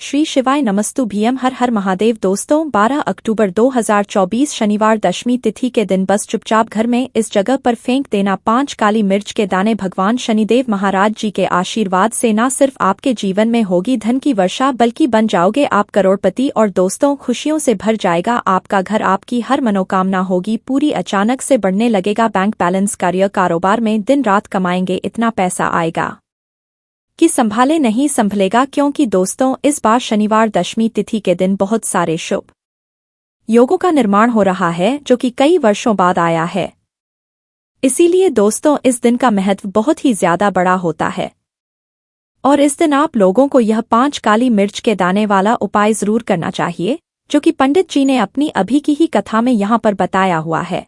श्री शिवाय नमस्तुभ्यम हर हर महादेव। दोस्तों 12 अक्टूबर 2024 शनिवार दशमी तिथि के दिन बस चुपचाप घर में इस जगह पर फेंक देना 5 काली मिर्च के दाने। भगवान शनिदेव महाराज जी के आशीर्वाद से न सिर्फ आपके जीवन में होगी धन की वर्षा बल्कि बन जाओगे आप करोड़पति। और दोस्तों खुशियों से भर जाएगा आपका घर, आपकी हर मनोकामना होगी पूरी। अचानक से बढ़ने लगेगा बैंक बैलेंस, कार्य कारोबार में दिन रात कमाएंगे, इतना पैसा आएगा कि संभाले नहीं संभलेगा। क्योंकि दोस्तों इस बार शनिवार दशमी तिथि के दिन बहुत सारे शुभ योगों का निर्माण हो रहा है जो कि कई वर्षों बाद आया है। इसीलिए दोस्तों इस दिन का महत्व बहुत ही ज्यादा बड़ा होता है और इस दिन आप लोगों को यह 5 काली मिर्च के दाने वाला उपाय जरूर करना चाहिए जो कि पंडित जी ने अपनी अभी की ही कथा में यहाँ पर बताया हुआ है।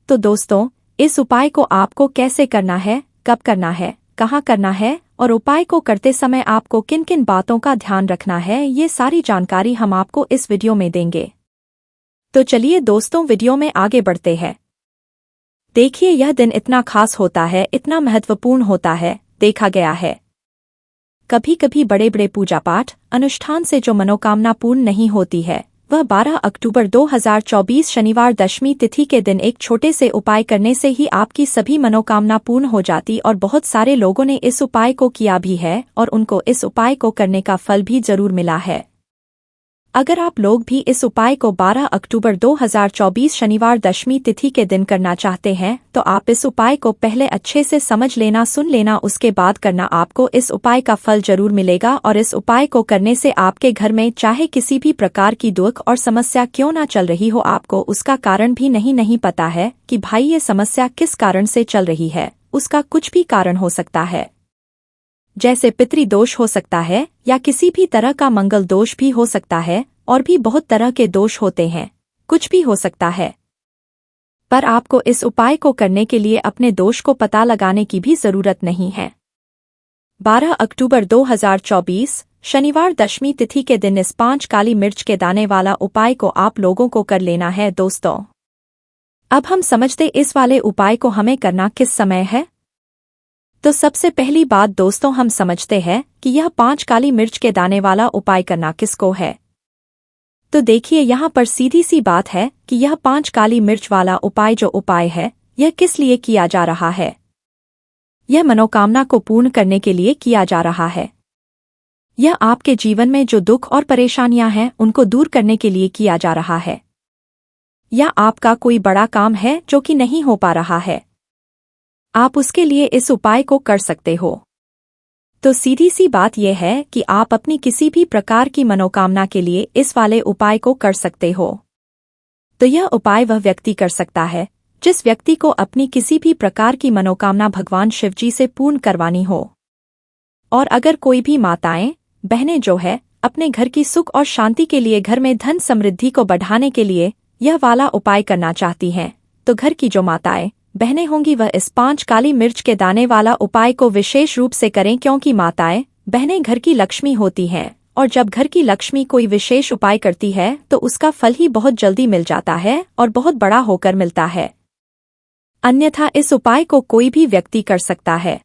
तो दोस्तों इस उपाय को आपको कैसे करना है, कब करना है, कहाँ करना है और उपाय को करते समय आपको किन किन बातों का ध्यान रखना है, ये सारी जानकारी हम आपको इस वीडियो में देंगे। तो चलिए दोस्तों वीडियो में आगे बढ़ते हैं। देखिए यह दिन इतना खास होता है, इतना महत्वपूर्ण होता है। देखा गया है कभी कभी बड़े बड़े पूजा पाठ अनुष्ठान से जो मनोकामना पूर्ण नहीं होती है वह 12 अक्टूबर 2024 शनिवार दशमी तिथि के दिन एक छोटे से उपाय करने से ही आपकी सभी मनोकामना पूर्ण हो जाती। और बहुत सारे लोगों ने इस उपाय को किया भी है और उनको इस उपाय को करने का फल भी जरूर मिला है। अगर आप लोग भी इस उपाय को 12 अक्टूबर 2024 शनिवार दशमी तिथि के दिन करना चाहते हैं तो आप इस उपाय को पहले अच्छे से समझ लेना, सुन लेना, उसके बाद करना। आपको इस उपाय का फल जरूर मिलेगा और इस उपाय को करने से आपके घर में चाहे किसी भी प्रकार की दुख और समस्या क्यों ना चल रही हो, आपको उसका कारण भी नहीं पता है कि भाई ये समस्या किस कारण से चल रही है। उसका कुछ भी कारण हो सकता है, जैसे पितृ दोष हो सकता है या किसी भी तरह का मंगल दोष भी हो सकता है और भी बहुत तरह के दोष होते हैं, कुछ भी हो सकता है। पर आपको इस उपाय को करने के लिए अपने दोष को पता लगाने की भी जरूरत नहीं है। 12 अक्टूबर 2024 शनिवार दशमी तिथि के दिन इस 5 काली मिर्च के दाने वाला उपाय को आप लोगों को कर लेना है। दोस्तों अब हम समझते इस वाले उपाय को हमें करना किस समय है। तो सबसे पहली बात दोस्तों हम समझते हैं कि यह 5 काली मिर्च के दाने वाला उपाय करना किसको है। तो देखिए यहाँ पर सीधी सी बात है कि यह 5 काली मिर्च वाला उपाय जो उपाय है यह किस लिए किया जा रहा है। यह मनोकामना को पूर्ण करने के लिए किया जा रहा है। यह आपके जीवन में जो दुख और परेशानियां हैं उनको दूर करने के लिए किया जा रहा है। या आपका कोई बड़ा काम है जो कि नहीं हो पा रहा है, आप उसके लिए इस उपाय को कर सकते हो। तो सीधी सी बात यह है कि आप अपनी किसी भी प्रकार की मनोकामना के लिए इस वाले उपाय को कर सकते हो। तो यह उपाय वह व्यक्ति कर सकता है जिस व्यक्ति को अपनी किसी भी प्रकार की मनोकामना भगवान शिवजी से पूर्ण करवानी हो। और अगर कोई भी माताएं बहनें जो है अपने घर की सुख और शांति के लिए, घर में धन समृद्धि को बढ़ाने के लिए यह वाला उपाय करना चाहती हैं, तो घर की जो माताएं बहनें होंगी वह इस 5 काली मिर्च के दाने वाला उपाय को विशेष रूप से करें। क्योंकि माताएं बहनें घर की लक्ष्मी होती हैं और जब घर की लक्ष्मी कोई विशेष उपाय करती है तो उसका फल ही बहुत जल्दी मिल जाता है और बहुत बड़ा होकर मिलता है। अन्यथा इस उपाय को कोई भी व्यक्ति कर सकता है,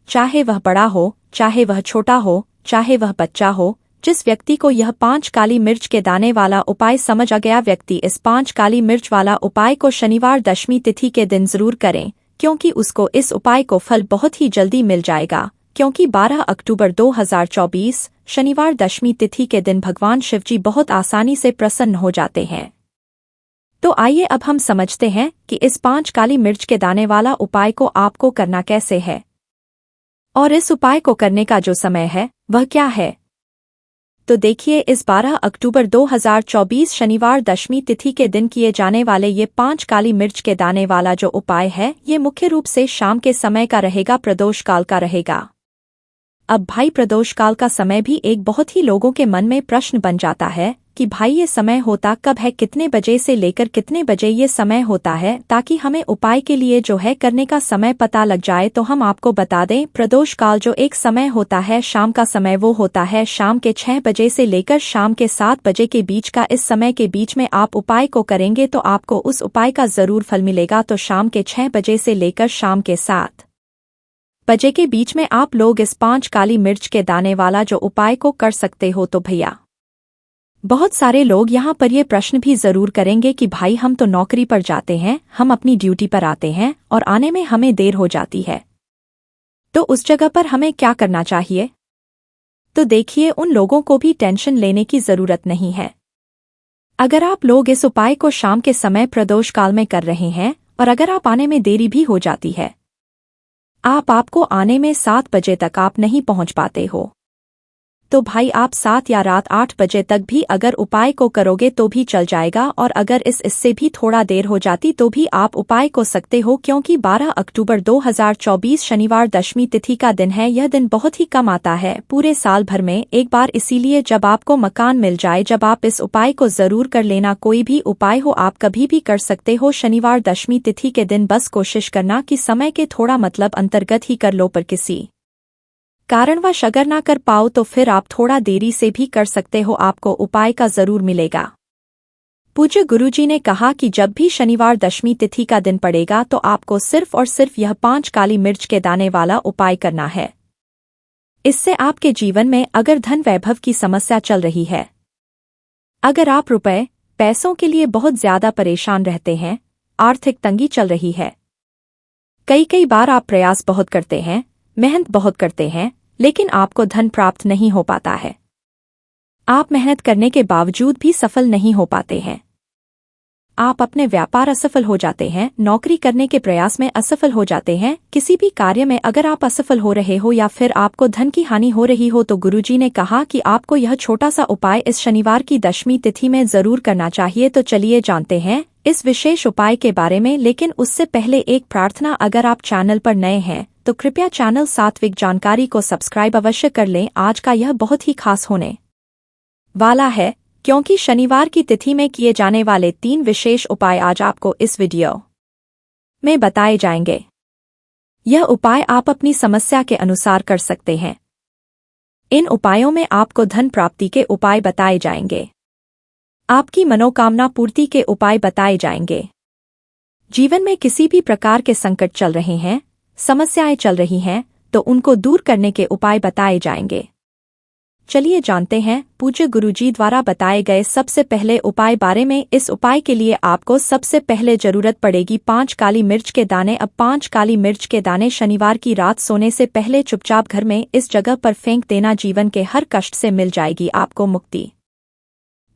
चाहे वह बड़ा हो, चाहे वह छोटा हो, चाहे वह बच्चा हो। जिस व्यक्ति को यह 5 काली मिर्च के दाने वाला उपाय समझ आ गया, व्यक्ति इस 5 काली मिर्च वाला उपाय को शनिवार दशमी तिथि के दिन जरूर करें क्योंकि उसको इस उपाय को फल बहुत ही जल्दी मिल जाएगा। क्योंकि 12 अक्टूबर 2024 शनिवार दशमी तिथि के दिन भगवान शिवजी बहुत आसानी से प्रसन्न हो जाते हैं। तो आइए अब हम समझते हैं कि इस 5 काली मिर्च के दाने वाला उपाय को आपको करना कैसे है और इस उपाय को करने का जो समय है वह क्या है। तो देखिए इस 12 अक्टूबर 2024 शनिवार दशमी तिथि के दिन किए जाने वाले ये 5 काली मिर्च के दाने वाला जो उपाय है ये मुख्य रूप से शाम के समय का रहेगा, प्रदोष काल का रहेगा। अब भाई प्रदोष काल का समय भी एक बहुत ही लोगों के मन में प्रश्न बन जाता है कि भाई ये समय होता कब है, कितने बजे से लेकर कितने बजे ये समय होता है, ताकि हमें उपाय के लिए जो है करने का समय पता लग जाए। तो हम आपको बता दें प्रदोष काल जो एक समय होता है शाम का समय, वो होता है शाम के 6 बजे से लेकर शाम के 7 बजे के बीच का। इस समय के बीच में आप उपाय को करेंगे तो आपको उस उपाय का जरूर फल मिलेगा। तो शाम के 6 बजे से लेकर शाम के 7 बजे के बीच में आप लोग इस 5 काली मिर्च के दाने वाला जो उपाय को कर सकते हो तो भैया। बहुत सारे लोग यहाँ पर ये प्रश्न भी जरूर करेंगे कि भाई हम तो नौकरी पर जाते हैं, हम अपनी ड्यूटी पर आते हैं और आने में हमें देर हो जाती है, तो उस जगह पर हमें क्या करना चाहिए? तो देखिए, उन लोगों को भी टेंशन लेने की जरूरत नहीं है। अगर आप लोग इस उपाय को शाम के समय प्रदोष काल में कर रहे हैं और अगर आप आने में देरी भी हो जाती है, आपको आने में 7 बजे तक आप नहीं पहुंच पाते हो, तो भाई आप 7 या रात 8 बजे तक भी अगर उपाय को करोगे तो भी चल जाएगा। और अगर इससे भी थोड़ा देर हो जाती तो भी आप उपाय को सकते हो, क्योंकि 12 अक्टूबर 2024 शनिवार दशमी तिथि का दिन है। यह दिन बहुत ही कम आता है पूरे साल भर में एक बार, इसीलिए जब आपको मकान मिल जाए जब आप इस उपाय को जरूर कर लेना। कोई भी उपाय हो आप कभी भी कर सकते हो शनिवार दशमी तिथि के दिन, बस कोशिश करना कि समय के थोड़ा मतलब अंतर्गत ही कर लो, पर किसी कारणवश अगर ना कर पाओ तो फिर आप थोड़ा देरी से भी कर सकते हो, आपको उपाय का जरूर मिलेगा। पूज्य गुरुजी ने कहा कि जब भी शनिवार दशमी तिथि का दिन पड़ेगा तो आपको सिर्फ और सिर्फ यह 5 काली मिर्च के दाने वाला उपाय करना है। इससे आपके जीवन में अगर धन वैभव की समस्या चल रही है, अगर आप रुपए पैसों के लिए बहुत ज्यादा परेशान रहते हैं, आर्थिक तंगी चल रही है, कई बार आप प्रयास बहुत करते हैं, मेहनत बहुत करते हैं, लेकिन आपको धन प्राप्त नहीं हो पाता है, आप मेहनत करने के बावजूद भी सफल नहीं हो पाते हैं, आप अपने व्यापार असफल हो जाते हैं, नौकरी करने के प्रयास में असफल हो जाते हैं, किसी भी कार्य में अगर आप असफल हो रहे हो या फिर आपको धन की हानि हो रही हो, तो गुरुजी ने कहा कि आपको यह छोटा सा उपाय इस शनिवार की दशमी तिथि में जरूर करना चाहिए। तो चलिए जानते हैं इस विशेष उपाय के बारे में, लेकिन उससे पहले एक प्रार्थना, अगर आप चैनल पर नए हैं तो कृपया चैनल सात्विक जानकारी को सब्सक्राइब अवश्य कर लें। आज का यह बहुत ही खास होने वाला है, क्योंकि शनिवार की तिथि में किए जाने वाले 3 विशेष उपाय आज आपको इस वीडियो में बताए जाएंगे। यह उपाय आप अपनी समस्या के अनुसार कर सकते हैं। इन उपायों में आपको धन प्राप्ति के उपाय बताए जाएंगे, आपकी मनोकामना पूर्ति के उपाय बताए जाएंगे। जीवन में किसी भी प्रकार के संकट चल रहे हैं, समस्याएं चल रही हैं, तो उनको दूर करने के उपाय बताए जाएंगे। चलिए जानते हैं पूज्य गुरुजी द्वारा बताए गए सबसे पहले उपाय बारे में। इस उपाय के लिए आपको सबसे पहले जरूरत पड़ेगी 5 काली मिर्च के दाने। अब 5 काली मिर्च के दाने शनिवार की रात सोने से पहले चुपचाप घर में इस जगह पर फेंक देना। जीवन के हर कष्ट से मिल जाएगी आपको मुक्ति।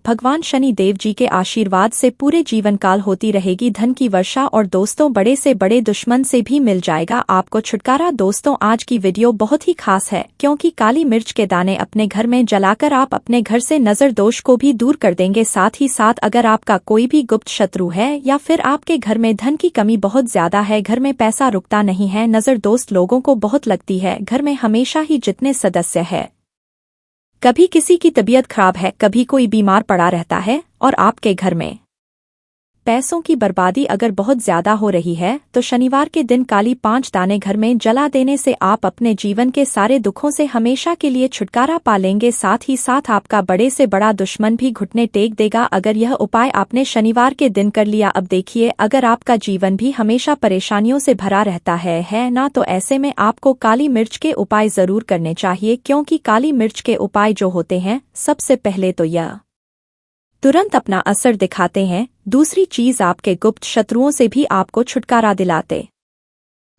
भगवान शनि देव जी के आशीर्वाद से पूरे जीवन काल होती रहेगी धन की वर्षा, और दोस्तों बड़े से बड़े दुश्मन से भी मिल जाएगा आपको छुटकारा। दोस्तों आज की वीडियो बहुत ही खास है, क्योंकि काली मिर्च के दाने अपने घर में जलाकर आप अपने घर से नजर दोष को भी दूर कर देंगे। साथ ही साथ अगर आपका कोई भी गुप्त शत्रु है या फिर आपके घर में धन की कमी बहुत ज्यादा है, घर में पैसा रुकता नहीं है, नजर दोस्त लोगों को बहुत लगती है, घर में हमेशा ही जितने सदस्य है, कभी किसी की तबीयत खराब है, कभी कोई बीमार पड़ा रहता है, और आपके घर में पैसों की बर्बादी अगर बहुत ज्यादा हो रही है, तो शनिवार के दिन काली 5 दाने घर में जला देने से आप अपने जीवन के सारे दुखों से हमेशा के लिए छुटकारा पा लेंगे। साथ ही साथ आपका बड़े से बड़ा दुश्मन भी घुटने टेक देगा अगर यह उपाय आपने शनिवार के दिन कर लिया। अब देखिए, अगर आपका जीवन भी हमेशा परेशानियों से भरा रहता है ना, तो ऐसे में आपको काली मिर्च के उपाय जरूर करने चाहिए, क्योंकि काली मिर्च के उपाय जो होते हैं, सबसे पहले तो यह तुरंत अपना असर दिखाते हैं, दूसरी चीज आपके गुप्त शत्रुओं से भी आपको छुटकारा दिलाते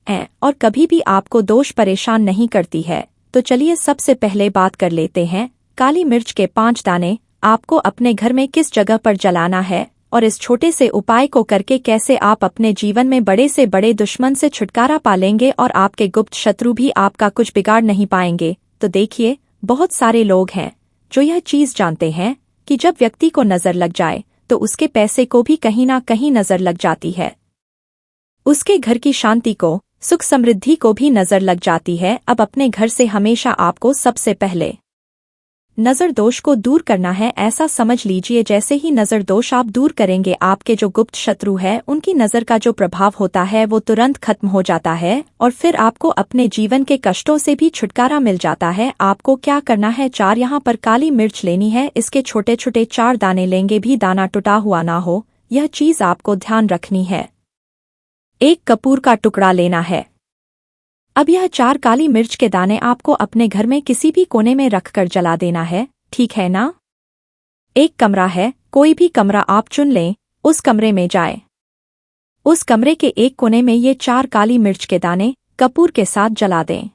हैं, और कभी भी आपको दोष परेशान नहीं करती है। तो चलिए सबसे पहले बात कर लेते हैं काली मिर्च के 5 दाने आपको अपने घर में किस जगह पर जलाना है, और इस छोटे से उपाय को करके कैसे आप अपने जीवन में बड़े से बड़े दुश्मन से छुटकारा पा लेंगे और आपके गुप्त शत्रु भी आपका कुछ बिगाड़ नहीं पाएंगे। तो देखिए, बहुत सारे लोग हैं जो यह चीज जानते हैं कि जब व्यक्ति को नजर लग जाए तो उसके पैसे को भी कहीं ना कहीं नजर लग जाती है, उसके घर की शांति को, सुख समृद्धि को भी नजर लग जाती है। अब अपने घर से हमेशा आपको सबसे पहले नजर दोष को दूर करना है। ऐसा समझ लीजिए जैसे ही नजर दोष आप दूर करेंगे, आपके जो गुप्त शत्रु है उनकी नजर का जो प्रभाव होता है वो तुरंत खत्म हो जाता है, और फिर आपको अपने जीवन के कष्टों से भी छुटकारा मिल जाता है। आपको क्या करना है, 4 यहाँ पर काली मिर्च लेनी है, इसके छोटे छोटे 4 दाने लेंगे, भी दाना टूटा हुआ ना हो, यह चीज आपको ध्यान रखनी है। एक कपूर का टुकड़ा लेना है। अब यह 4 काली मिर्च के दाने आपको अपने घर में किसी भी कोने में रखकर जला देना है, ठीक है ना? एक कमरा है, कोई भी कमरा आप चुन लें, उस कमरे में जाए। उस कमरे के एक कोने में ये 4 काली मिर्च के दाने कपूर के साथ जला दें।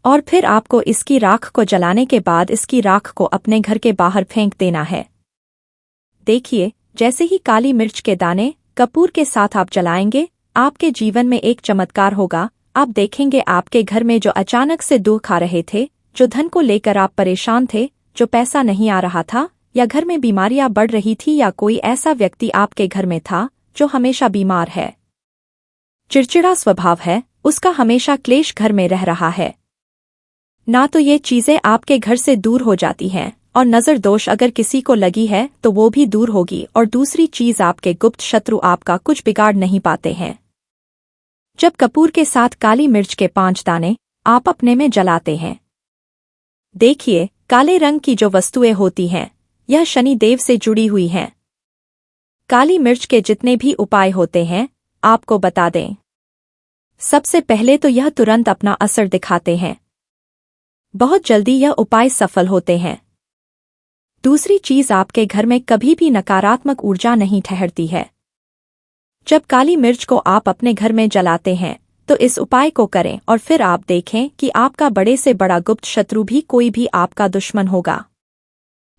और फिर आपको इसकी राख को जलाने के बाद इसकी राख को अपने घर के बाहर फेंक देना है। देखिए, जैसे ही काली मिर्च के दाने कपूर के साथ आप जलाएंगे, आपके जीवन में एक चमत्कार होगा। आप देखेंगे आपके घर में जो अचानक से दुख आ रहे थे, जो धन को लेकर आप परेशान थे, जो पैसा नहीं आ रहा था, या घर में बीमारियां बढ़ रही थी, या कोई ऐसा व्यक्ति आपके घर में था जो हमेशा बीमार है, चिड़चिड़ा स्वभाव है, उसका हमेशा क्लेश घर में रह रहा है ना, तो ये चीजें आपके घर से दूर हो जाती हैं। और नजर दोष अगर किसी को लगी है तो वो भी दूर होगी। और दूसरी चीज, आपके गुप्त शत्रु आपका कुछ बिगाड़ नहीं पाते हैं। जब कपूर के साथ काली मिर्च के 5 दाने आप अपने में जलाते हैं, देखिए, काले रंग की जो वस्तुएं होती हैं, यह शनि देव से जुड़ी हुई हैं। काली मिर्च के जितने भी उपाय होते हैं, आपको बता दें। सबसे पहले तो यह तुरंत अपना असर दिखाते हैं, बहुत जल्दी यह उपाय सफल होते हैं। दूसरी चीज, आपके घर में कभी भी नकारात्मक ऊर्जा नहीं ठहरती है। जब काली मिर्च को आप अपने घर में जलाते हैं तो इस उपाय को करें और फिर आप देखें कि आपका बड़े से बड़ा गुप्त शत्रु भी, कोई भी आपका दुश्मन होगा,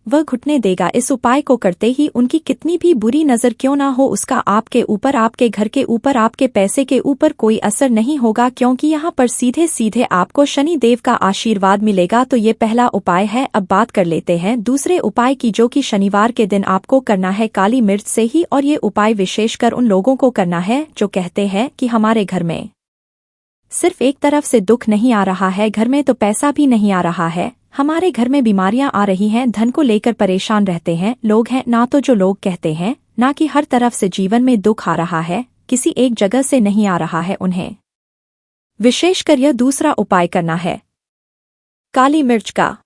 वह घुटने देगा। इस उपाय को करते ही उनकी कितनी भी बुरी नजर क्यों ना हो, उसका आपके ऊपर, आपके घर के ऊपर, आपके पैसे के ऊपर कोई असर नहीं होगा, क्योंकि यहाँ पर सीधे सीधे आपको शनि देव का आशीर्वाद मिलेगा। तो ये पहला उपाय है। अब बात कर लेते हैं दूसरे उपाय की, जो कि शनिवार के दिन आपको करना है काली मिर्च से ही। और ये उपाय विशेषकर उन लोगों को करना है जो कहते हैं कि हमारे घर में सिर्फ एक तरफ से दुख नहीं आ रहा है, घर में तो पैसा भी नहीं आ रहा है, हमारे घर में बीमारियां आ रही हैं, धन को लेकर परेशान रहते हैं लोग हैं ना। तो जो लोग कहते हैं ना कि हर तरफ से जीवन में दुख आ रहा है, किसी एक जगह से नहीं आ रहा है, उन्हें विशेषकर यह दूसरा उपाय करना है काली मिर्च का।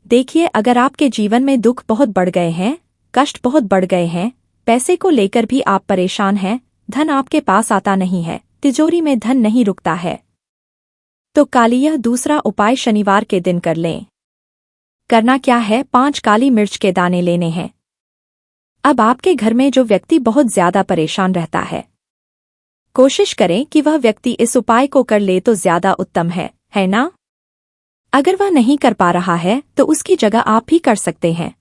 देखिए, अगर आपके जीवन में दुख बहुत बढ़ गए हैं, कष्ट बहुत बढ़ गए हैं, पैसे को लेकर भी आप परेशान हैं, धन आपके पास आता नहीं है, तिजोरी में धन नहीं रुकता है, तो काली यह दूसरा उपाय शनिवार के दिन कर लें। करना क्या है, 5 काली मिर्च के दाने लेने हैं। अब आपके घर में जो व्यक्ति बहुत ज्यादा परेशान रहता है, कोशिश करें कि वह व्यक्ति इस उपाय को कर ले तो ज्यादा उत्तम है ना? अगर वह नहीं कर पा रहा है तो उसकी जगह आप ही कर सकते हैं।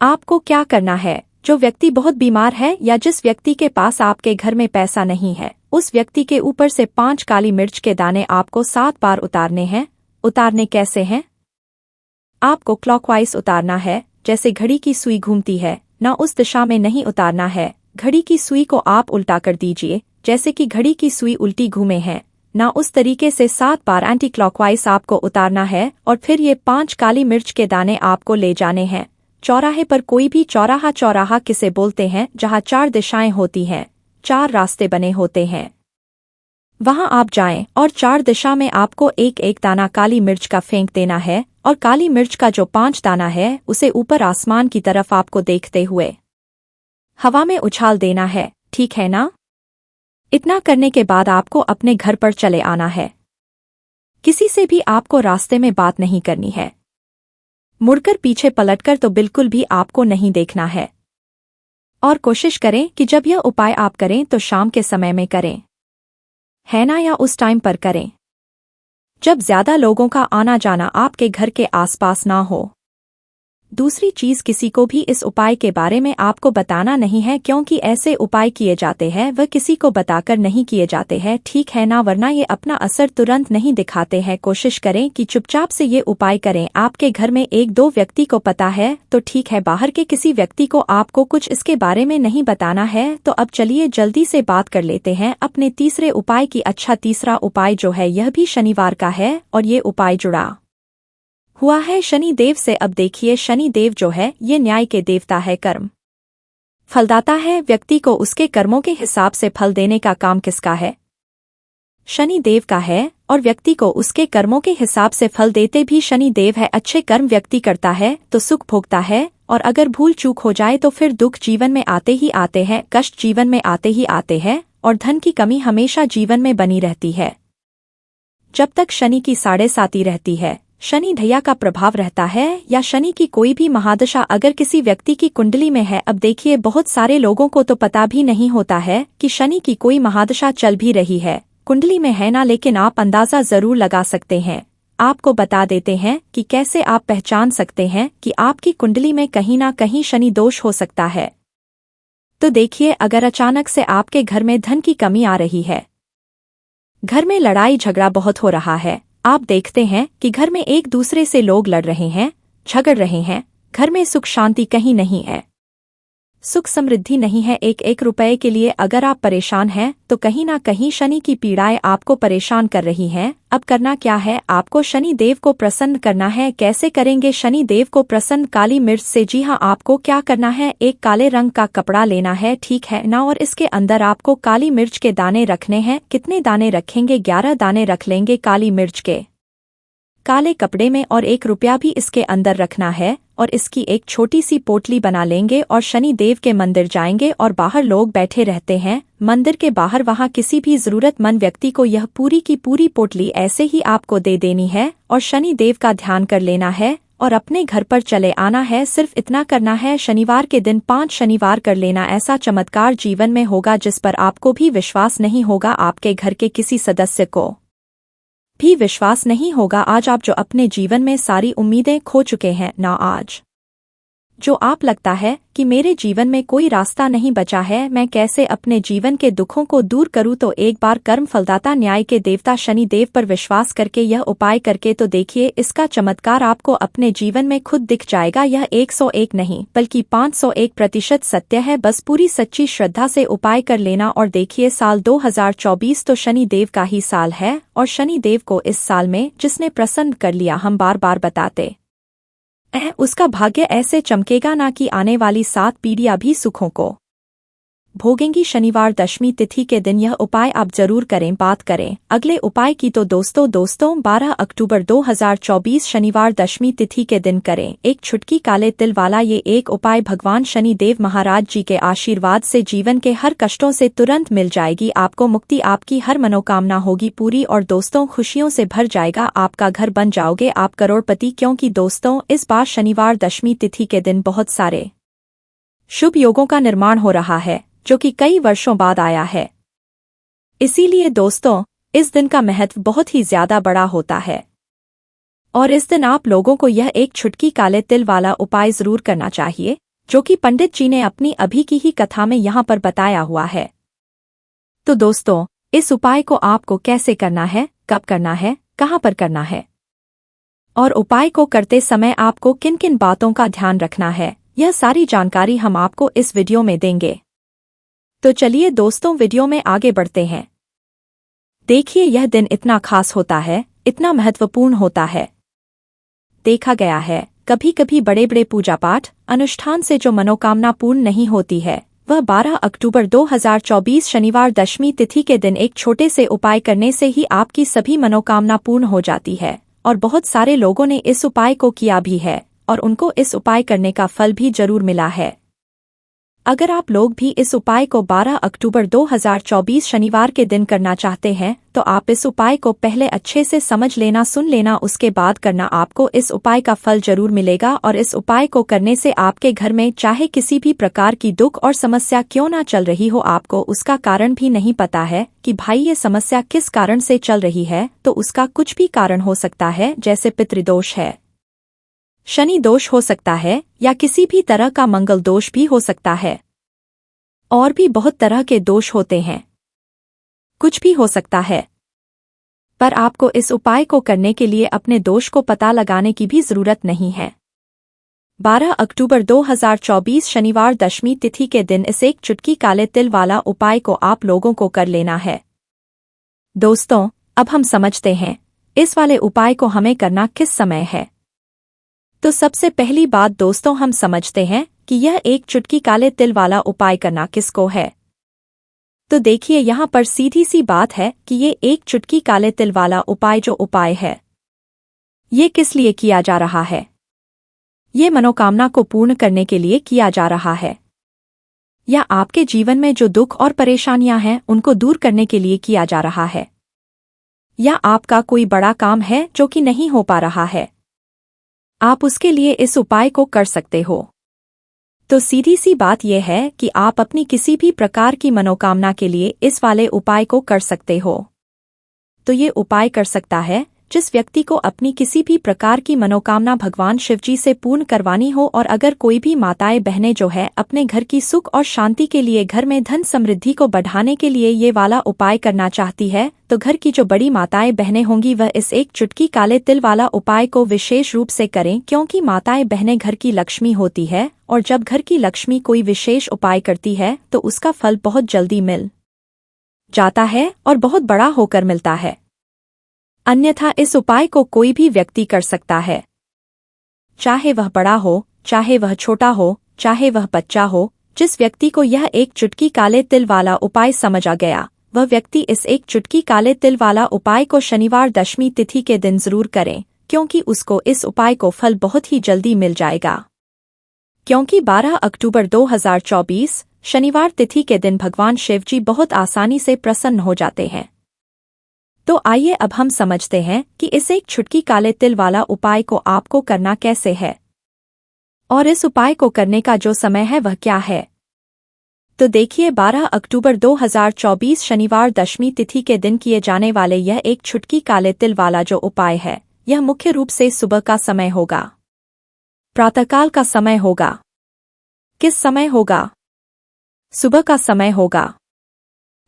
आपको क्या करना है, जो व्यक्ति बहुत बीमार है या जिस व्यक्ति के पास आपके घर में पैसा नहीं है, उस व्यक्ति के ऊपर से 5 काली मिर्च के दाने आपको 7 बार उतारने हैं। उतारने कैसे हैं? आपको क्लॉकवाइज उतारना है, जैसे घड़ी की सुई घूमती है ना, उस दिशा में नहीं उतारना है। घड़ी की सुई को आप उल्टा कर दीजिए, जैसे कि घड़ी की सुई उल्टी घूमे है ना, उस तरीके से 7 बार एंटी क्लॉकवाइज आपको उतारना है। और फिर ये 5 काली मिर्च के दाने आपको ले जाने हैं चौराहे पर। कोई भी चौराहा, चौराहा किसे बोलते हैं, जहाँ 4 दिशाएं होती हैं, 4 रास्ते बने होते हैं, वहां आप जाएं और 4 दिशा में आपको एक एक दाना काली मिर्च का फेंक देना है। और काली मिर्च का जो 5 दाना है उसे ऊपर आसमान की तरफ आपको देखते हुए हवा में उछाल देना है, ठीक है ना? इतना करने के बाद आपको अपने घर पर चले आना है। किसी से भी आपको रास्ते में बात नहीं करनी है, मुड़कर पीछे पलटकर तो बिल्कुल भी आपको नहीं देखना है। और कोशिश करें कि जब यह उपाय आप करें तो शाम के समय में करें, है ना, या उस टाइम पर करें जब ज्यादा लोगों का आना जाना आपके घर के आसपास ना हो। दूसरी चीज, किसी को भी इस उपाय के बारे में आपको बताना नहीं है, क्योंकि ऐसे उपाय किए जाते हैं वह किसी को बताकर नहीं किए जाते हैं, ठीक है ना, वरना ये अपना असर तुरंत नहीं दिखाते हैं। कोशिश करें कि चुपचाप से ये उपाय करें। आपके घर में 1-2 व्यक्ति को पता है तो ठीक है, बाहर के किसी व्यक्ति को आपको कुछ इसके बारे में नहीं बताना है। तो अब चलिए जल्दी से बात कर लेते हैं अपने तीसरे उपाय की। अच्छा, तीसरा उपाय जो है यह भी शनिवार का है और ये उपाय जुड़ा हुआ है शनि देव से। अब देखिए, शनि देव जो है ये न्याय के देवता है, कर्म फलदाता है। व्यक्ति को उसके कर्मों के हिसाब से फल देने का काम किसका है? शनि देव का है। और व्यक्ति को उसके कर्मों के हिसाब से फल देते भी शनि देव है। अच्छे कर्म व्यक्ति करता है तो सुख भोगता है, और अगर भूल चूक हो जाए तो फिर दुख जीवन में आते ही आते हैं, कष्ट जीवन में आते ही आते हैं, और धन की कमी हमेशा जीवन में बनी रहती है। जब तक शनि की 7.5 रहती है, शनि ढैया का प्रभाव रहता है, या शनि की कोई भी महादशा अगर किसी व्यक्ति की कुंडली में है। अब देखिए, बहुत सारे लोगों को तो पता भी नहीं होता है कि शनि की कोई महादशा चल भी रही है, कुंडली में है ना, लेकिन आप अंदाजा जरूर लगा सकते हैं। आपको बता देते हैं कि कैसे आप पहचान सकते हैं कि आपकी कुंडली में कहीं ना कहीं शनि दोष हो सकता है। तो देखिए, अगर अचानक से आपके घर में धन की कमी आ रही है, घर में लड़ाई झगड़ा बहुत हो रहा है, आप देखते हैं कि घर में एक दूसरे से लोग लड़ रहे हैं, झगड़ रहे हैं, घर में सुख शांति कहीं नहीं है, सुख समृद्धि नहीं है, एक एक रुपए के लिए अगर आप परेशान हैं तो कहीं ना कहीं शनि की पीड़ाएं आपको परेशान कर रही हैं। अब करना क्या है, आपको शनि देव को प्रसन्न करना है। कैसे करेंगे शनि देव को प्रसन्न? काली मिर्च से। जी हाँ, आपको क्या करना है, एक काले रंग का कपड़ा लेना है, ठीक है ना, और इसके अंदर आपको काली मिर्च के दाने रखने हैं। कितने दाने रखेंगे? 11 दाने रख लेंगे काली मिर्च के काले कपड़े में, और 1 रुपया भी इसके अंदर रखना है, और इसकी एक छोटी सी पोटली बना लेंगे और शनि देव के मंदिर जाएंगे। और बाहर लोग बैठे रहते हैं मंदिर के बाहर, वहां किसी भी जरूरतमंद व्यक्ति को यह पूरी की पूरी पोटली ऐसे ही आपको दे देनी है, और शनि देव का ध्यान कर लेना है और अपने घर पर चले आना है। सिर्फ इतना करना है, शनिवार के दिन 5 शनिवार कर लेना। ऐसा चमत्कार जीवन में होगा जिस पर आपको भी विश्वास नहीं होगा, आपके घर के किसी सदस्य को भी विश्वास नहीं होगा। आज आप जो अपने जीवन में सारी उम्मीदें खो चुके हैं ना, आज जो आप लगता है कि मेरे जीवन में कोई रास्ता नहीं बचा है, मैं कैसे अपने जीवन के दुखों को दूर करूं, तो एक बार कर्म फलदाता न्याय के देवता शनि देव पर विश्वास करके यह उपाय करके तो देखिए, इसका चमत्कार आपको अपने जीवन में खुद दिख जाएगा। यह 101 नहीं बल्कि 501% सत्य है, बस पूरी सच्ची श्रद्धा से उपाय कर लेना। और देखिए, साल 2024 तो शनि देव का ही साल है, और शनि देव को इस साल में जिसने प्रसन्न कर लिया, हम बार बार बताते उसका भाग्य ऐसे चमकेगा ना कि आने वाली 7 पीढ़ियां भी सुखों को भोगेंगी। शनिवार दशमी तिथि के दिन यह उपाय आप जरूर करें। बात करें अगले उपाय की तो दोस्तों 12 अक्टूबर 2024 शनिवार दशमी तिथि के दिन करें एक छुटकी काले तिल वाला ये एक उपाय। भगवान शनि देव महाराज जी के आशीर्वाद से जीवन के हर कष्टों से तुरंत मिल जाएगी आपको मुक्ति, आपकी हर मनोकामना होगी पूरी, और दोस्तों खुशियों से भर जाएगा आपका घर, बन जाओगे आप करोड़पति। क्योंकि दोस्तों इस बार शनिवार दशमी तिथि के दिन बहुत सारे शुभ योगों का निर्माण हो रहा है जो कि कई वर्षों बाद आया है। इसीलिए दोस्तों इस दिन का महत्व बहुत ही ज्यादा बड़ा होता है, और इस दिन आप लोगों को यह एक छुटकी काले तिल वाला उपाय जरूर करना चाहिए, जो कि पंडित जी ने अपनी अभी की ही कथा में यहाँ पर बताया हुआ है। तो दोस्तों इस उपाय को आपको कैसे करना है, कब करना है, कहाँ पर करना है, और उपाय को करते समय आपको किन किन बातों का ध्यान रखना है, यह सारी जानकारी हम आपको इस वीडियो में देंगे। तो चलिए दोस्तों वीडियो में आगे बढ़ते हैं। देखिए यह दिन इतना खास होता है, इतना महत्वपूर्ण होता है। देखा गया है कभी कभी बड़े बड़े पूजा पाठ अनुष्ठान से जो मनोकामना पूर्ण नहीं होती है, वह 12 अक्टूबर 2024 शनिवार दशमी तिथि के दिन एक छोटे से उपाय करने से ही आपकी सभी मनोकामना पूर्ण हो जाती है। और बहुत सारे लोगों ने इस उपाय को किया भी है, और उनको इस उपाय करने का फल भी जरूर मिला है। अगर आप लोग भी इस उपाय को 12 अक्टूबर 2024 शनिवार के दिन करना चाहते हैं, तो आप इस उपाय को पहले अच्छे से समझ लेना, सुन लेना, उसके बाद करना। आपको इस उपाय का फल जरूर मिलेगा, और इस उपाय को करने से आपके घर में चाहे किसी भी प्रकार की दुख और समस्या क्यों ना चल रही हो, आपको उसका कारण भी नहीं पता है कि भाई ये समस्या किस कारण से चल रही है, तो उसका कुछ भी कारण हो सकता है, जैसे पितृदोष है, शनि दोष हो सकता है, या किसी भी तरह का मंगल दोष भी हो सकता है, और भी बहुत तरह के दोष होते हैं, कुछ भी हो सकता है। पर आपको इस उपाय को करने के लिए अपने दोष को पता लगाने की भी जरूरत नहीं है। 12 अक्टूबर 2024 शनिवार दशमी तिथि के दिन इस एक चुटकी काले तिल वाला उपाय को आप लोगों को कर लेना है। दोस्तों अब हम समझते हैं इस वाले उपाय को हमें करना किस समय है। तो सबसे पहली बात दोस्तों हम समझते हैं कि यह एक चुटकी काले तिल वाला उपाय करना किसको है। तो देखिए यहाँ पर सीधी सी बात है कि ये एक चुटकी काले तिल वाला उपाय जो उपाय है, ये किस लिए किया जा रहा है। ये मनोकामना को पूर्ण करने के लिए किया जा रहा है, या आपके जीवन में जो दुख और परेशानियां हैं उनको दूर करने के लिए किया जा रहा है, या आपका कोई बड़ा काम है जो कि नहीं हो पा रहा है, आप उसके लिए इस उपाय को कर सकते हो। तो सीधी सी बात यह है कि आप अपनी किसी भी प्रकार की मनोकामना के लिए इस वाले उपाय को कर सकते हो। तो ये उपाय कर सकता है जिस व्यक्ति को अपनी किसी भी प्रकार की मनोकामना भगवान शिवजी से पूर्ण करवानी हो, और अगर कोई भी माताएं बहनें जो है अपने घर की सुख और शांति के लिए, घर में धन समृद्धि को बढ़ाने के लिए ये वाला उपाय करना चाहती है, तो घर की जो बड़ी माताएं बहनें होंगी वह इस एक चुटकी काले तिल वाला उपाय को विशेष रूप से करें, क्योंकि माताएं बहनें घर की लक्ष्मी होती है, और जब घर की लक्ष्मी कोई विशेष उपाय करती है तो उसका फल बहुत जल्दी मिल जाता है और बहुत बड़ा होकर मिलता है। अन्यथा इस उपाय को कोई भी व्यक्ति कर सकता है, चाहे वह बड़ा हो, चाहे वह छोटा हो, चाहे वह बच्चा हो। जिस व्यक्ति को यह एक चुटकी काले तिल वाला उपाय समझ आ गया, वह व्यक्ति इस एक चुटकी काले तिल वाला उपाय को शनिवार दशमी तिथि के दिन जरूर करें, क्योंकि उसको इस उपाय को फल बहुत ही जल्दी मिल जाएगा। क्योंकि 12 अक्टूबर 2024 शनिवार तिथि के दिन भगवान शिवजी बहुत आसानी से प्रसन्न हो जाते हैं। तो आइए अब हम समझते हैं कि इस एक चुटकी काले तिल वाला उपाय को आपको करना कैसे है, और इस उपाय को करने का जो समय है वह क्या है। तो देखिए, 12 अक्टूबर 2024 शनिवार दशमी तिथि के दिन किए जाने वाले यह एक चुटकी काले तिल वाला जो उपाय है, यह मुख्य रूप से सुबह का समय होगा, प्रातःकाल का समय होगा। किस समय होगा? सुबह का समय होगा।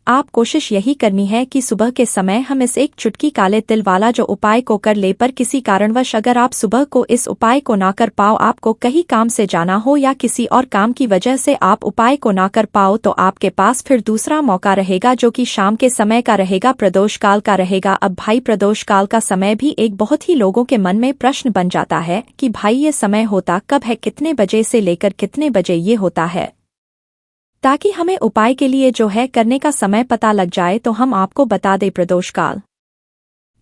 आप कोशिश यही करनी है कि सुबह के समय हम इस एक चुटकी काले तिल वाला जो उपाय को कर ले, पर किसी कारणवश अगर आप सुबह को इस उपाय को ना कर पाओ, आपको कहीं काम से जाना हो या किसी और काम की वजह से आप उपाय को ना कर पाओ, तो आपके पास फिर दूसरा मौका रहेगा जो कि शाम के समय का रहेगा, प्रदोष काल का रहेगा। अब भाई, प्रदोष काल का समय भी एक बहुत ही लोगों के मन में प्रश्न बन जाता है कि भाई ये समय होता कब है, कितने बजे से लेकर कितने बजे ये होता है, ताकि हमें उपाय के लिए जो है करने का समय पता लग जाए। तो हम आपको बता दें, प्रदोष काल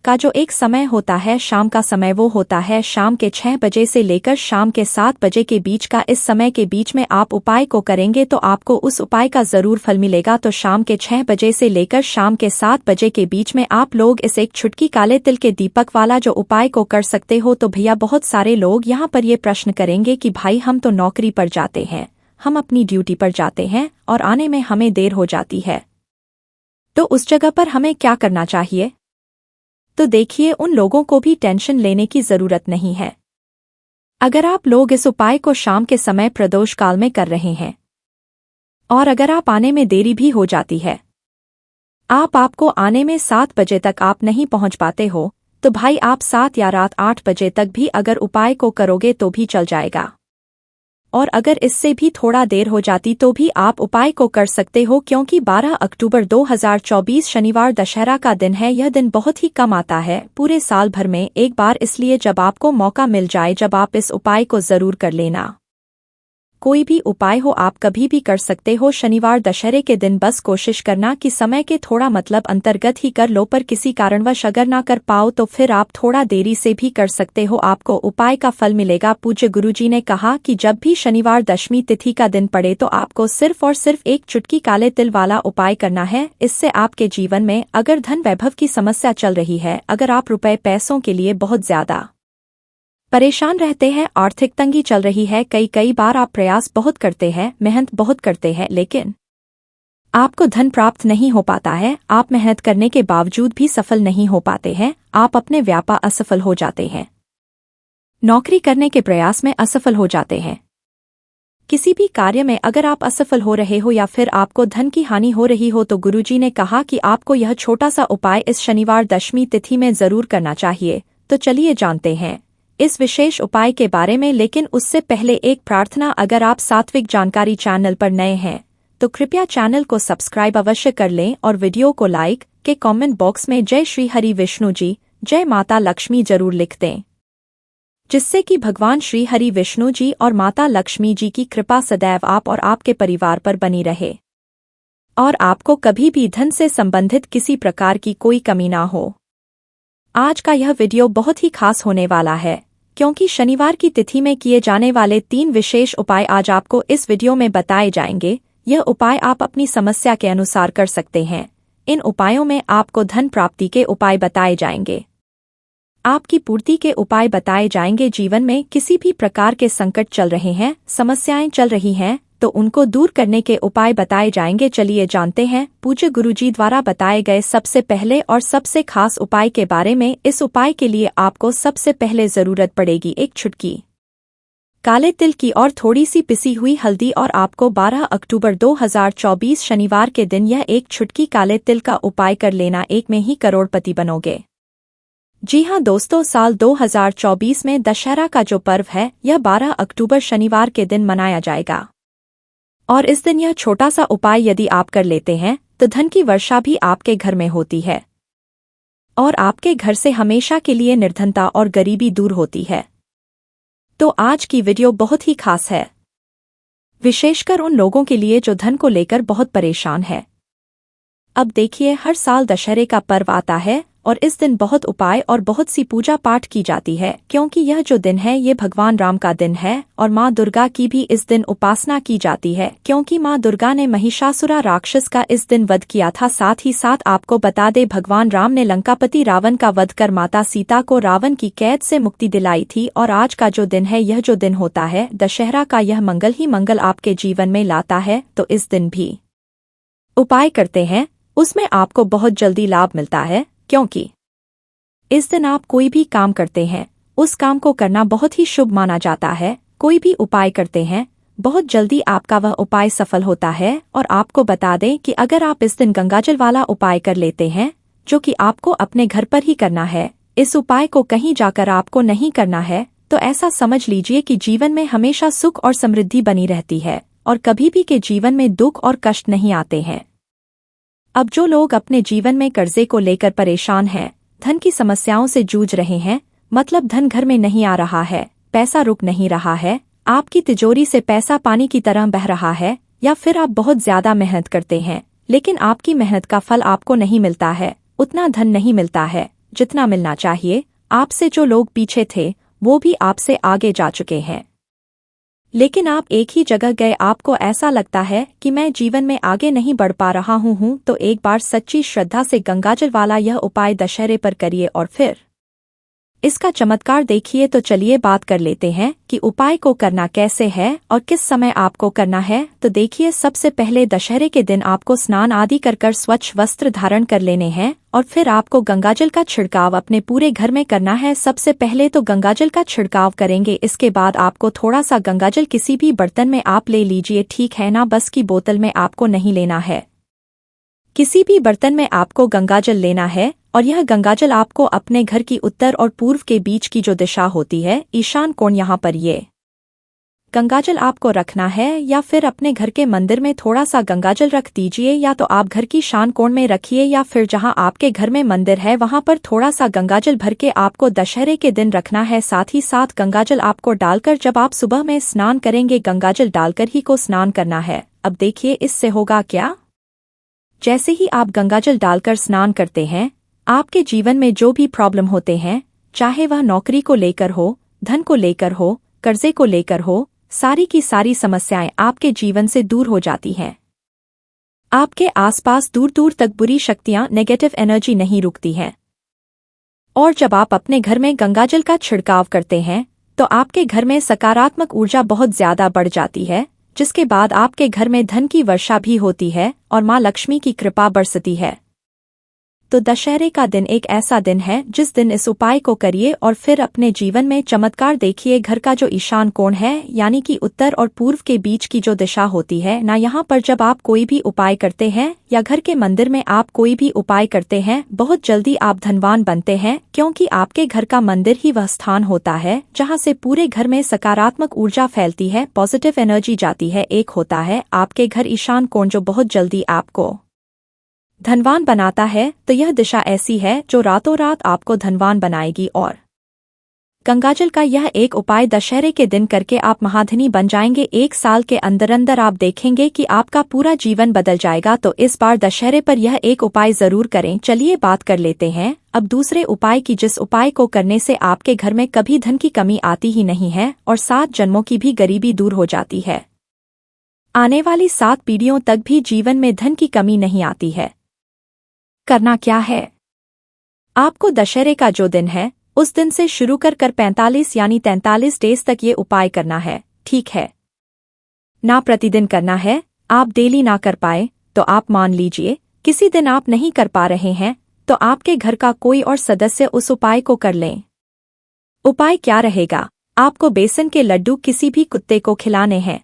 का जो एक समय होता है, शाम का समय, वो होता है शाम के 6 बजे से लेकर शाम के 7 बजे के बीच का। इस समय के बीच में आप उपाय को करेंगे तो आपको उस उपाय का जरूर फल मिलेगा। तो शाम के 6 बजे से लेकर शाम के 7 बजे के बीच में आप लोग इस एक चुटकी काले तिल के दीपक वाला जो उपाय को कर सकते हो। तो भैया, बहुत सारे लोग यहाँ पर ये प्रश्न करेंगे कि भाई हम तो नौकरी पर जाते हैं, हम अपनी ड्यूटी पर जाते हैं और आने में हमें देर हो जाती है, तो उस जगह पर हमें क्या करना चाहिए? तो देखिए, उन लोगों को भी टेंशन लेने की जरूरत नहीं है। अगर आप लोग इस उपाय को शाम के समय प्रदोष काल में कर रहे हैं, और अगर आप आने में देरी भी हो जाती है, आपको आने में 7 बजे तक आप नहीं पहुंच पाते हो, तो भाई आप 7 या रात 8 बजे तक भी अगर उपाय को करोगे तो भी चल जाएगा। और अगर इससे भी थोड़ा देर हो जाती तो भी आप उपाय को कर सकते हो, क्योंकि 12 अक्टूबर 2024 शनिवार दशहरा का दिन है। यह दिन बहुत ही कम आता है पूरे साल भर में एक बार, इसलिए जब आपको मौका मिल जाए, जब आप इस उपाय को जरूर कर लेना। कोई भी उपाय हो आप कभी भी कर सकते हो शनिवार दशहरे के दिन। बस कोशिश करना कि समय के थोड़ा अंतर्गत ही कर लो, पर किसी कारणवश अगर ना कर पाओ तो फिर आप थोड़ा देरी से भी कर सकते हो, आपको उपाय का फल मिलेगा। पूज्य गुरुजी ने कहा कि जब भी शनिवार दशमी तिथि का दिन पड़े तो आपको सिर्फ और सिर्फ एक चुटकी काले तिल वाला उपाय करना है। इससे आपके जीवन में अगर धन वैभव की समस्या चल रही है, अगर आप रुपए पैसों के लिए बहुत ज्यादा परेशान रहते हैं, आर्थिक तंगी चल रही है, कई बार आप प्रयास बहुत करते हैं, मेहनत बहुत करते हैं, लेकिन आपको धन प्राप्त नहीं हो पाता है, आप मेहनत करने के बावजूद भी सफल नहीं हो पाते हैं, आप अपने व्यापार असफल हो जाते हैं, नौकरी करने के प्रयास में असफल हो जाते हैं, किसी भी कार्य में अगर आप असफल हो रहे हो या फिर आपको धन की हानि हो रही हो, तो गुरुजी ने कहा कि आपको यह छोटा सा उपाय इस शनिवार दशमी तिथि में जरूर करना चाहिए। तो चलिए जानते हैं इस विशेष उपाय के बारे में, लेकिन उससे पहले एक प्रार्थना, अगर आप सात्विक जानकारी चैनल पर नए हैं तो कृपया चैनल को सब्सक्राइब अवश्य कर लें और वीडियो को लाइक के कमेंट बॉक्स में जय श्री हरि विष्णु जी, जय माता लक्ष्मी जरूर लिख दें, जिससे कि भगवान श्री हरि विष्णु जी और माता लक्ष्मी जी की कृपा सदैव आप और आपके परिवार पर बनी रहे और आपको कभी भी धन से संबंधित किसी प्रकार की कोई कमी ना हो। आज का यह वीडियो बहुत ही खास होने वाला है, क्योंकि शनिवार की तिथि में किए जाने वाले 3 विशेष उपाय आज आपको इस वीडियो में बताए जाएंगे। यह उपाय आप अपनी समस्या के अनुसार कर सकते हैं। इन उपायों में आपको धन प्राप्ति के उपाय बताए जाएंगे, आपकी पूर्ति के उपाय बताए जाएंगे। जीवन में किसी भी प्रकार के संकट चल रहे हैं, समस्याएं चल रही हैं, तो उनको दूर करने के उपाय बताए जाएंगे। चलिए जानते हैं पूज्य गुरुजी द्वारा बताए गए सबसे पहले और सबसे खास उपाय के बारे में। इस उपाय के लिए आपको सबसे पहले जरूरत पड़ेगी एक चुटकी काले तिल की और थोड़ी सी पिसी हुई हल्दी। और आपको 12 अक्टूबर 2024 शनिवार के दिन यह एक चुटकी काले तिल का उपाय कर लेना, एक में ही करोड़पति बनोगे। जी हाँ दोस्तों, साल 2024 में दशहरा का जो पर्व है यह 12 अक्टूबर शनिवार के दिन मनाया जाएगा। और इस दिन यह छोटा सा उपाय यदि आप कर लेते हैं तो धन की वर्षा भी आपके घर में होती है और आपके घर से हमेशा के लिए निर्धनता और गरीबी दूर होती है। तो आज की वीडियो बहुत ही खास है, विशेषकर उन लोगों के लिए जो धन को लेकर बहुत परेशान है। अब देखिए, हर साल दशहरे का पर्व आता है और इस दिन बहुत उपाय और बहुत सी पूजा पाठ की जाती है, क्योंकि यह जो दिन है ये भगवान राम का दिन है और माँ दुर्गा की भी इस दिन उपासना की जाती है, क्योंकि माँ दुर्गा ने महिषासुरा राक्षस का इस दिन वध किया था। साथ ही साथ आपको बता दे, भगवान राम ने लंकापति रावण का वध कर माता सीता को रावण की कैद से मुक्ति दिलाई थी। और आज का जो दिन है, यह जो दिन होता है दशहरा का, यह मंगल ही मंगल आपके जीवन में लाता है। तो इस दिन भी उपाय करते हैं, उसमें आपको बहुत जल्दी लाभ मिलता है, क्योंकि इस दिन आप कोई भी काम करते हैं उस काम को करना बहुत ही शुभ माना जाता है। कोई भी उपाय करते हैं, बहुत जल्दी आपका वह उपाय सफल होता है। और आपको बता दें कि अगर आप इस दिन गंगाजल वाला उपाय कर लेते हैं, जो कि आपको अपने घर पर ही करना है, इस उपाय को कहीं जाकर आपको नहीं करना है, तो ऐसा समझ लीजिए कि जीवन में हमेशा सुख और समृद्धि बनी रहती है और कभी भी के जीवन में दुख और कष्ट नहीं आते हैं। अब जो लोग अपने जीवन में कर्जे को लेकर परेशान हैं, धन की समस्याओं से जूझ रहे हैं, मतलब धन घर में नहीं आ रहा है, पैसा रुक नहीं रहा है, आपकी तिजोरी से पैसा पानी की तरह बह रहा है, या फिर आप बहुत ज्यादा मेहनत करते हैं लेकिन आपकी मेहनत का फल आपको नहीं मिलता है, उतना धन नहीं मिलता है जितना मिलना चाहिए। आपसे जो लोग पीछे थे वो भी आपसे आगे जा चुके हैं, लेकिन आप एक ही जगह गए, आपको ऐसा लगता है कि मैं जीवन में आगे नहीं बढ़ पा रहा हूँ। तो एक बार सच्ची श्रद्धा से गंगाजल वाला यह उपाय दशहरे पर करिए और फिर इसका चमत्कार देखिए। तो चलिए बात कर लेते हैं कि उपाय को करना कैसे है और किस समय आपको करना है। तो देखिए, सबसे पहले दशहरे के दिन आपको स्नान आदि कर स्वच्छ वस्त्र धारण कर लेने हैं और फिर आपको गंगाजल का छिड़काव अपने पूरे घर में करना है। सबसे पहले तो गंगाजल का छिड़काव करेंगे, इसके बाद आपको थोड़ा सा गंगाजल किसी भी बर्तन में आप ले लीजिए, ठीक है ना, बस की बोतल में आपको नहीं लेना है, किसी भी बर्तन में आपको गंगाजल लेना है। और यह गंगाजल आपको अपने घर की उत्तर और पूर्व के बीच की जो दिशा होती है, ईशान कोण, यहाँ पर ये गंगाजल आपको रखना है, या फिर अपने घर के मंदिर में थोड़ा सा गंगाजल रख दीजिए, या तो आप घर की शान कोण में रखिए, या फिर जहां आपके घर में मंदिर है वहां पर थोड़ा सा गंगाजल भर के आपको दशहरे के दिन रखना है। साथ ही साथ गंगाजल आपको डालकर जब आप सुबह में स्नान करेंगे, गंगाजल डालकर ही को स्नान करना है। अब देखिए इससे होगा क्या, जैसे ही आप गंगाजल डालकर स्नान करते हैं, आपके जीवन में जो भी प्रॉब्लम होते हैं, चाहे वह नौकरी को लेकर हो, धन को लेकर हो, कर्जे को लेकर हो, सारी की सारी समस्याएं आपके जीवन से दूर हो जाती हैं। आपके आसपास दूर दूर तक बुरी शक्तियां, नेगेटिव एनर्जी नहीं रुकती हैं। और जब आप अपने घर में गंगाजल का छिड़काव करते हैं तो आपके घर में सकारात्मक ऊर्जा बहुत ज्यादा बढ़ जाती है, जिसके बाद आपके घर में धन की वर्षा भी होती है और माँ लक्ष्मी की कृपा बरसती है। तो दशहरे का दिन एक ऐसा दिन है जिस दिन इस उपाय को करिए और फिर अपने जीवन में चमत्कार देखिए। घर का जो ईशान कोण है, यानी कि उत्तर और पूर्व के बीच की जो दिशा होती है ना, यहाँ पर जब आप कोई भी उपाय करते हैं या घर के मंदिर में आप कोई भी उपाय करते हैं, बहुत जल्दी आप धनवान बनते हैं, क्योंकि आपके घर का मंदिर ही वह स्थान होता है जहाँ से पूरे घर में सकारात्मक ऊर्जा फैलती है, पॉजिटिव एनर्जी जाती है। एक होता है आपके घर ईशान कोण जो बहुत जल्दी आपको धनवान बनाता है, तो यह दिशा ऐसी है जो रातों रात आपको धनवान बनाएगी। और गंगाजल का यह एक उपाय दशहरे के दिन करके आप महाधनी बन जाएंगे। एक साल के अंदर अंदर आप देखेंगे कि आपका पूरा जीवन बदल जाएगा। तो इस बार दशहरे पर यह एक उपाय जरूर करें। चलिए बात कर लेते हैं अब दूसरे उपाय की, जिस उपाय को करने से आपके घर में कभी धन की कमी आती ही नहीं है और 7 जन्मों की भी गरीबी दूर हो जाती है। आने वाली 7 पीढ़ियों तक भी जीवन में धन की कमी नहीं आती है। करना क्या है? आपको दशहरे का जो दिन है उस दिन से शुरू कर 45 यानी 43 डेज तक ये उपाय करना है, ठीक है? ना प्रतिदिन करना है, आप डेली ना कर पाए तो आप मान लीजिए किसी दिन आप नहीं कर पा रहे हैं तो आपके घर का कोई और सदस्य उस उपाय को कर लें। उपाय क्या रहेगा? आपको बेसन के लड्डू किसी भी कुत्ते को खिलाने हैं।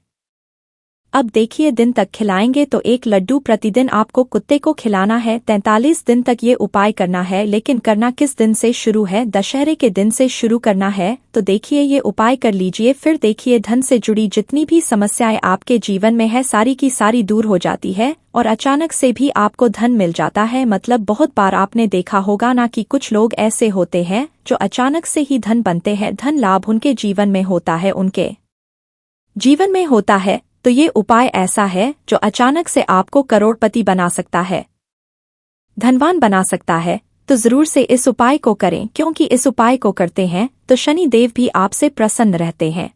अब देखिए, दिन तक खिलाएंगे तो एक लड्डू प्रतिदिन आपको कुत्ते को खिलाना है। 43 दिन तक ये उपाय करना है, लेकिन करना किस दिन से शुरू है? दशहरे के दिन से शुरू करना है। तो देखिए, ये उपाय कर लीजिए। फिर देखिए, धन से जुड़ी जितनी भी समस्याएं आपके जीवन में है सारी की सारी दूर हो जाती है और अचानक से भी आपको धन मिल जाता है। मतलब बहुत बार आपने देखा होगा ना कि कुछ लोग ऐसे होते हैं जो अचानक से ही धन बनते हैं, धन लाभ उनके जीवन में होता है, उनके जीवन में होता है। तो ये उपाय ऐसा है जो अचानक से आपको करोड़पति बना सकता है, धनवान बना सकता है। तो जरूर से इस उपाय को करें, क्योंकि इस उपाय को करते हैं तो शनि देव भी आपसे प्रसन्न रहते हैं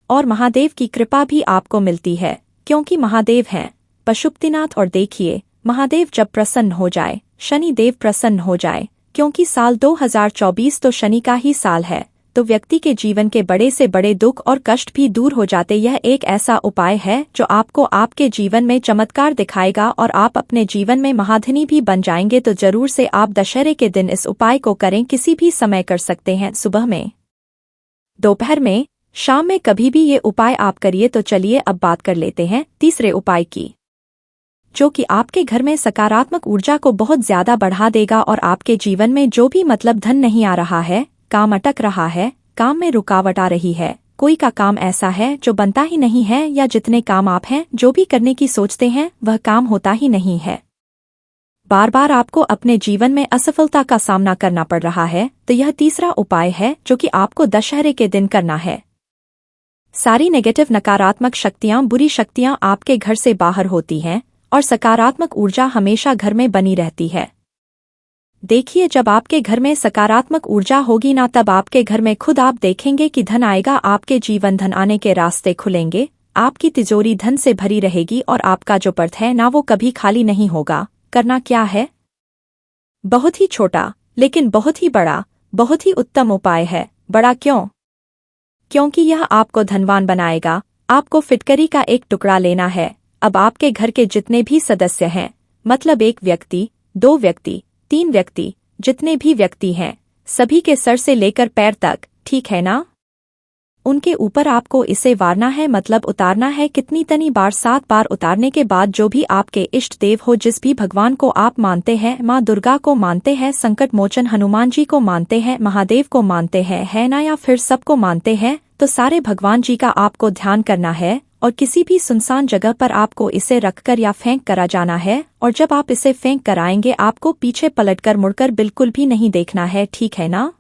और महादेव की कृपा भी आपको मिलती है, क्योंकि महादेव हैं पशुपतिनाथ। और देखिए, महादेव जब प्रसन्न हो जाए, शनि देव प्रसन्न हो जाए, क्योंकि साल 2024 तो शनि का ही साल है, तो व्यक्ति के जीवन के बड़े से बड़े दुख और कष्ट भी दूर हो जाते। यह एक ऐसा उपाय है जो आपको आपके जीवन में चमत्कार दिखाएगा और आप अपने जीवन में महाधनी भी बन जाएंगे। तो जरूर से आप दशहरे के दिन इस उपाय को करें। किसी भी समय कर सकते हैं, सुबह में, दोपहर में, शाम में, कभी भी ये उपाय आप करिए। तो चलिए अब बात कर लेते हैं तीसरे उपाय की, जो कि आपके घर में सकारात्मक ऊर्जा को बहुत ज्यादा बढ़ा देगा और आपके जीवन में जो भी मतलब धन नहीं आ रहा है, काम अटक रहा है, काम में रुकावट आ रही है, कोई का काम ऐसा है जो बनता ही नहीं है, या जितने काम आप हैं जो भी करने की सोचते हैं वह काम होता ही नहीं है, बार बार आपको अपने जीवन में असफलता का सामना करना पड़ रहा है, तो यह तीसरा उपाय है जो कि आपको दशहरे के दिन करना है। सारी नेगेटिव नकारात्मक शक्तियां, बुरी शक्तियां आपके घर से बाहर होती हैं और सकारात्मक ऊर्जा हमेशा घर में बनी रहती है। देखिए, जब आपके घर में सकारात्मक ऊर्जा होगी ना, तब आपके घर में खुद आप देखेंगे कि धन आएगा, आपके जीवन धन आने के रास्ते खुलेंगे, आपकी तिजोरी धन से भरी रहेगी और आपका जो पर्स है ना वो कभी खाली नहीं होगा। करना क्या है? बहुत ही छोटा लेकिन बहुत ही बड़ा, बहुत ही उत्तम उपाय है। बड़ा क्यों? क्योंकि यह आपको धनवान बनाएगा। आपको फिटकरी का एक टुकड़ा लेना है। अब आपके घर के जितने भी सदस्य हैं, मतलब एक व्यक्ति, 2 व्यक्ति, 3 व्यक्ति, जितने भी व्यक्ति हैं, सभी के सर से लेकर पैर तक, ठीक है ना, उनके ऊपर आपको इसे वारना है, मतलब उतारना है। कितनी तनी बार? 7 बार। उतारने के बाद जो भी आपके इष्ट देव हो, जिस भी भगवान को आप मानते हैं, माँ दुर्गा को मानते हैं, संकट मोचन हनुमान जी को मानते हैं, महादेव को मानते हैं, है ना, या फिर सबको मानते हैं, तो सारे भगवान जी का आपको ध्यान करना है और किसी भी सुनसान जगह पर आपको इसे रखकर या फेंक करा जाना है। और जब आप इसे फेंक कर आएंगे, आपको पीछे पलटकर मुड़कर बिल्कुल भी नहीं देखना है, ठीक है ना?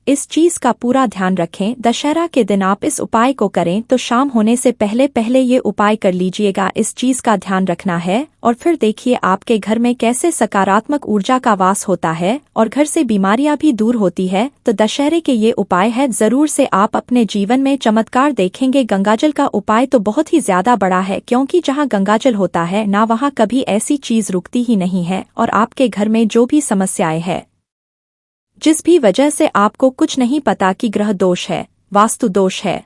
इस चीज का पूरा ध्यान रखें। दशहरा के दिन आप इस उपाय को करें तो शाम होने से पहले पहले ये उपाय कर लीजिएगा। इस चीज का ध्यान रखना है और फिर देखिए आपके घर में कैसे सकारात्मक ऊर्जा का वास होता है और घर से बीमारियां भी दूर होती है। तो दशहरे के ये उपाय है, जरूर से आप अपने जीवन में चमत्कार देखेंगे। गंगाजल का उपाय तो बहुत ही ज्यादा बड़ा है, क्योंकि जहाँ गंगाजल होता है ना, वहाँ कभी ऐसी चीज रुकती ही नहीं है। और आपके घर में जो भी समस्याएं हैं, जिस भी वजह से आपको कुछ नहीं पता कि ग्रह दोष है, वास्तु दोष है,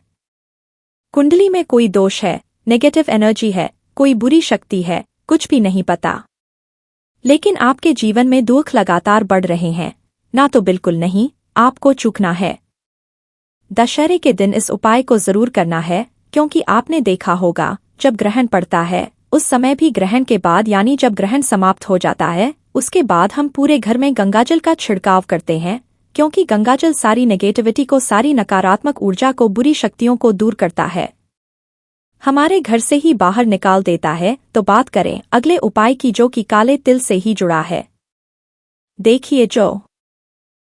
कुंडली में कोई दोष है, नेगेटिव एनर्जी है, कोई बुरी शक्ति है, कुछ भी नहीं पता, लेकिन आपके जीवन में दुख लगातार बढ़ रहे हैं ना, तो बिल्कुल नहीं, आपको चूकना है। दशहरे के दिन इस उपाय को जरूर करना है, क्योंकि आपने देखा होगा जब ग्रहण पड़ता है उस समय भी, ग्रहण के बाद यानी जब ग्रहण समाप्त हो जाता है उसके बाद हम पूरे घर में गंगाजल का छिड़काव करते हैं, क्योंकि गंगाजल सारी नेगेटिविटी को, सारी नकारात्मक ऊर्जा को, बुरी शक्तियों को दूर करता है, हमारे घर से ही बाहर निकाल देता है। तो बात करें अगले उपाय की, जो कि काले तिल से ही जुड़ा है। देखिए, जो